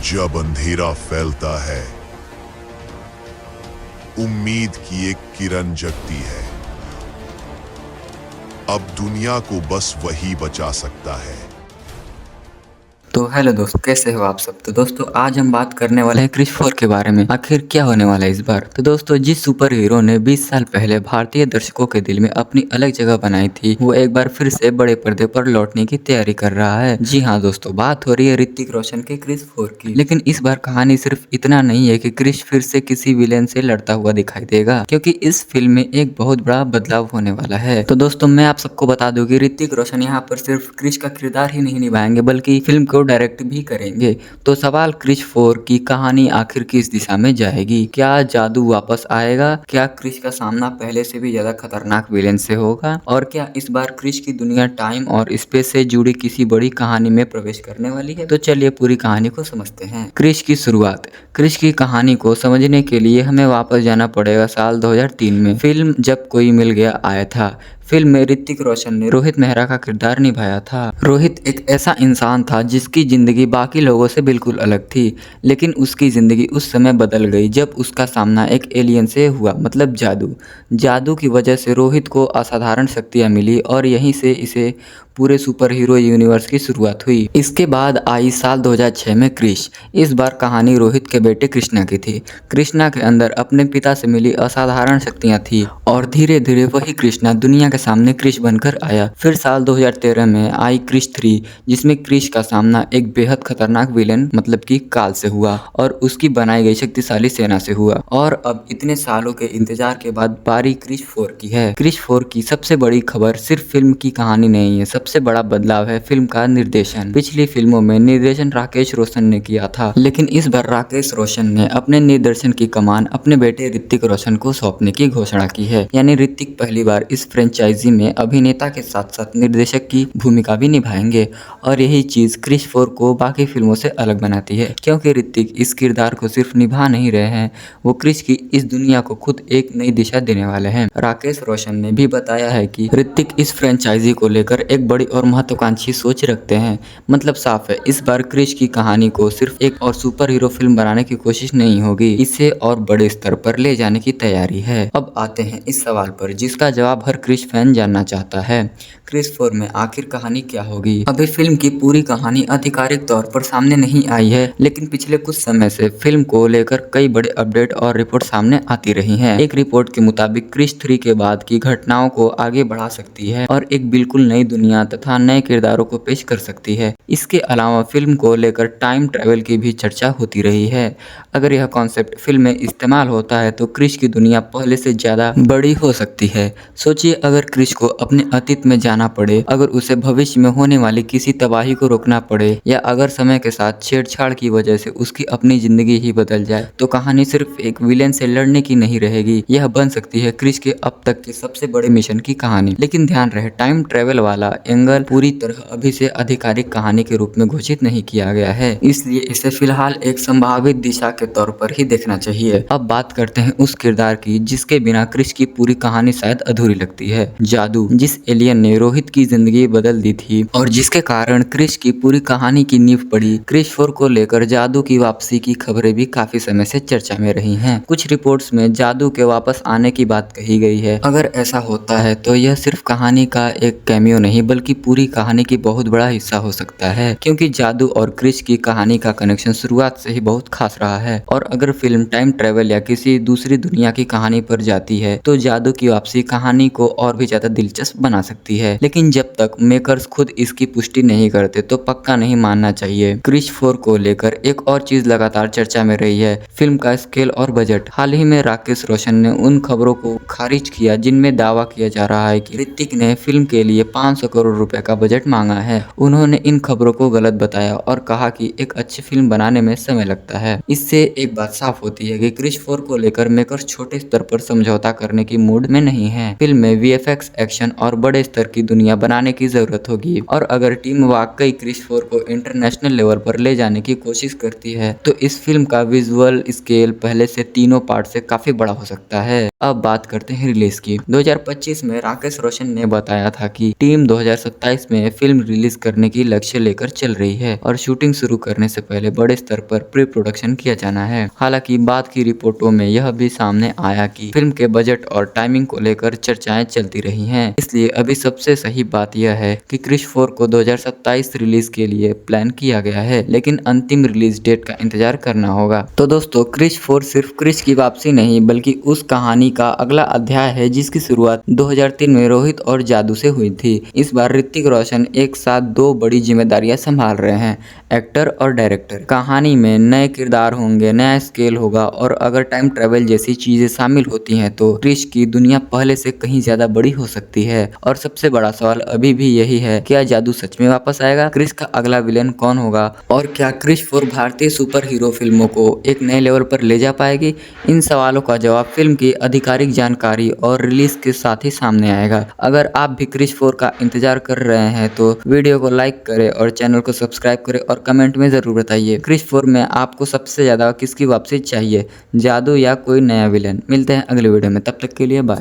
जब अंधेरा फैलता है, उम्मीद की एक किरण जगती है। अब दुनिया को बस वही बचा सकता है। तो हेलो दोस्तों, कैसे हो आप सब। तो दोस्तों आज हम बात करने वाले हैं क्रिस 4 के बारे में। आखिर क्या होने वाला है इस बार। तो दोस्तों जिस सुपर हीरो ने 20 साल पहले भारतीय दर्शकों के दिल में अपनी अलग जगह बनाई थी, वो एक बार फिर से बड़े पर्दे पर लौटने की तैयारी कर रहा है। जी हाँ दोस्तों, बात हो रही है ऋतिक रोशन के क्रिस 4 की। लेकिन इस बार कहानी सिर्फ इतना नहीं है कि क्रिस फिर से किसी विलेन से लड़ता हुआ दिखाई देगा, क्योंकि इस फिल्म में एक बहुत बड़ा बदलाव होने वाला है। तो दोस्तों मैं आप सबको बता दूं कि ऋतिक रोशन यहाँ पर सिर्फ क्रिस का किरदार ही नहीं निभाएंगे, बल्कि फिल्म को डायरेक्ट भी करेंगे। तो सवाल क्रिस 4 की कहानी आखिर किस दिशा में जाएगी। क्या जादू वापस आएगा, क्या क्रिस का सामना पहले से भी ज्यादा खतरनाक विलेन से होगा, और क्या इस बार क्रिस की दुनिया टाइम और स्पेस से जुड़ी किसी बड़ी कहानी में प्रवेश करने वाली है। तो चलिए पूरी कहानी को समझते हैं। क्रिस की शुरुआत। क्रिस की कहानी को समझने के लिए हमें वापस जाना पड़ेगा साल 2003 में। फिल्म जब कोई मिल गया आया था। फिल्म में ऋतिक रोशन ने रोहित मेहरा का किरदार निभाया था। रोहित एक ऐसा इंसान था जिसकी जिंदगी बाकी लोगों से बिल्कुल अलग थी, लेकिन उसकी जिंदगी उस समय बदल गई जब उसका सामना एक एलियन से हुआ, मतलब जादू। जादू की वजह से रोहित को असाधारण शक्तियां मिली और यहीं से इसे पूरे सुपर हीरो यूनिवर्स की शुरुआत हुई। इसके बाद आई साल 2006 में क्रिश। इस बार कहानी रोहित के बेटे कृष्णा की थी। कृष्णा के अंदर अपने पिता से मिली असाधारण शक्तियां थी और धीरे धीरे वही कृष्णा दुनिया के सामने क्रिश बनकर आया। फिर साल 2013 में आई क्रिश 3, जिसमें क्रिश का सामना एक बेहद खतरनाक विलेन मतलब कि काल से हुआ और उसकी बनाई गई शक्तिशाली सेना से हुआ। और अब इतने सालों के इंतजार के बाद बारी क्रिश 4 की है। क्रिश 4 की सबसे बड़ी खबर सिर्फ फिल्म की कहानी नहीं है, सबसे बड़ा बदलाव है फिल्म का निर्देशन। पिछली फिल्मों में निर्देशन राकेश रोशन ने किया था, लेकिन इस बार राकेश रोशन ने अपने निर्देशन की कमान अपने बेटे ऋतिक रोशन को सौंपने की घोषणा की है। यानी ऋतिक पहली बार इस फ्रेंचाइजी में अभिनेता के साथ साथ निर्देशक की भूमिका भी निभाएंगे। और यही चीज क्रिश 4 को बाकी फिल्मों से अलग बनाती है, क्योंकि ऋतिक इस किरदार को सिर्फ निभा नहीं रहे हैं, वो क्रिश की इस दुनिया को खुद एक नई दिशा देने वाले हैं। राकेश रोशन ने भी बताया है कि ऋतिक इस फ्रेंचाइजी को लेकर एक बड़ी और महत्वाकांक्षी सोच रखते हैं। मतलब साफ है, इस बार क्रिश की कहानी को सिर्फ एक और सुपर हीरो फिल्म बनाने की कोशिश नहीं होगी, इसे और बड़े स्तर पर ले जाने की तैयारी है। अब आते हैं इस सवाल पर जिसका जवाब हर क्रिश फैन जानना चाहता है। क्रिश 4 में आखिर कहानी क्या होगी। अभी फिल्म की पूरी कहानी आधिकारिक तौर पर सामने नहीं आई है, लेकिन पिछले कुछ समय से फिल्म को लेकर कई बड़े अपडेट और रिपोर्ट सामने आती रही हैं। एक रिपोर्ट के मुताबिक क्रिश 3 के बाद की घटनाओं को आगे बढ़ा सकती है और एक बिल्कुल नई दुनिया तथा नए किरदारों को पेश कर सकती है। इसके अलावा फिल्म को लेकर टाइम ट्रेवल की भी चर्चा होती रही है। अगर यह कॉन्सेप्ट फिल्म में इस्तेमाल होता है तो क्रिश की दुनिया पहले से ज्यादा बड़ी हो सकती है। सोचिए, अगर क्रिश को अपने अतीत में जाना पड़े, अगर उसे भविष्य में होने वाली किसी तबाही को रोकना पड़े, या अगर समय के साथ छेड़छाड़ की वजह से उसकी अपनी जिंदगी ही बदल जाए, तो कहानी सिर्फ एक विलेन से लड़ने की नहीं रहेगी, यह बन सकती है क्रिश के अब तक के सबसे बड़े मिशन की कहानी। लेकिन ध्यान रहे, टाइम ट्रेवल वाला एंगल पूरी तरह अभी से आधिकारिक कहानी के रूप में घोषित नहीं किया गया है, इसलिए इसे फिलहाल एक संभावित दिशा के तौर पर ही देखना चाहिए। अब बात करते हैं उस किरदार की जिसके बिना क्रिश की पूरी कहानी शायद अधूरी लगती है। जादू। जिस एलियन ने रोहित की जिंदगी बदल दी थी और जिसके कारण क्रिश की पूरी कहानी की नींव पड़ी। क्रिश 4 को लेकर जादू की वापसी की खबरें भी काफी समय से चर्चा में रही हैं। कुछ रिपोर्ट्स में जादू के वापस आने की बात कही गई है। अगर ऐसा होता है तो यह सिर्फ कहानी का एक कैमियो नहीं बल्कि पूरी कहानी की बहुत बड़ा हिस्सा हो सकता है, क्योंकि जादू और क्रिश की कहानी का कनेक्शन शुरुआत से ही बहुत खास रहा है। और अगर फिल्म टाइम ट्रेवल या किसी दूसरी दुनिया की कहानी पर जाती है तो जादू की वापसी कहानी को और भी ज्यादा दिलचस्प बना सकती है। लेकिन जब तक मेकर्स खुद इसकी पुष्टि नहीं करते तो पक्का नहीं मानना चाहिए। क्रिश 4 को लेकर एक और चीज लगातार चर्चा में रही है, फिल्म का स्केल और बजट। हाल ही में राकेश रोशन ने उन खबरों को खारिज किया जिनमें दावा किया जा रहा है कि ऋतिक ने फिल्म के लिए 500 करोड़ रुपए का बजट मांगा है। उन्होंने इन खबरों को गलत बताया और कहा कि एक अच्छी फिल्म बनाने में समय लगता है। इससे एक बात साफ होती है कि क्रिश 4 को लेकर मेकर्स छोटे स्तर पर समझौता करने की मूड में नहीं है। फिल्म में वीएफएक्स, एक्शन और बड़े स्तर की दुनिया बनाने की जरूरत होगी। और अगर टीम वाकई क्रिश 4 को इंटरनेशनल लेवल पर ले जाने की कोशिश करती है तो इस फिल्म का विजुअल स्केल पहले से तीनों पार्ट से काफी बड़ा हो सकता है। अब बात करते हैं रिलीज की। 2025 में राकेश रोशन ने बताया था कि टीम 2027 में फिल्म रिलीज करने की लक्ष्य लेकर चल रही है और शूटिंग शुरू करने से पहले बड़े स्तर पर प्री प्रोडक्शन किया जाना है। हालांकि बाद की रिपोर्टों में यह भी सामने आया कि फिल्म के बजट और टाइमिंग को लेकर चर्चाएं चलती रही हैं। इसलिए अभी सबसे सही बात यह है कि क्रिश 4 को 2027 रिलीज के लिए प्लान किया गया है, लेकिन अंतिम रिलीज डेट का इंतजार करना होगा। तो दोस्तों क्रिश 4 सिर्फ क्रिश की वापसी नहीं बल्कि उस कहानी का अगला अध्याय है जिसकी शुरुआत 2003 में रोहित और जादू से हुई थी। इस बार ऋतिक रोशन एक साथ दो बड़ी जिम्मेदारियां संभाल रहे हैं, एक्टर और डायरेक्टर। कहानी में नए किरदार होंगे, नया स्केल होगा और अगर टाइम ट्रेवल जैसी चीजें शामिल होती हैं तो क्रिश की दुनिया पहले से कहीं ज्यादा बड़ी हो सकती है। और सबसे बड़ा सवाल अभी भी यही है, क्या जादू सच में वापस आएगा? क्रिश का अगला विलेन कौन होगा? और क्या क्रिश 4 भारतीय सुपर हीरो फिल्मों को एक नए लेवल पर ले जा पाएगी? इन सवालों का जवाब फिल्म की आधिकारिक जानकारी और रिलीज के साथ ही सामने आएगा। अगर आप भी क्रिश 4 का इंतजार कर रहे हैं तो वीडियो को लाइक करें और चैनल को सब्सक्राइब करें और कमेंट में जरूर बताइए क्रिश 4 में आपको सबसे ज्यादा किसकी वापसी चाहिए, जादू या कोई नया विलेन। मिलते हैं अगले वीडियो में, तब तक के लिए बाय।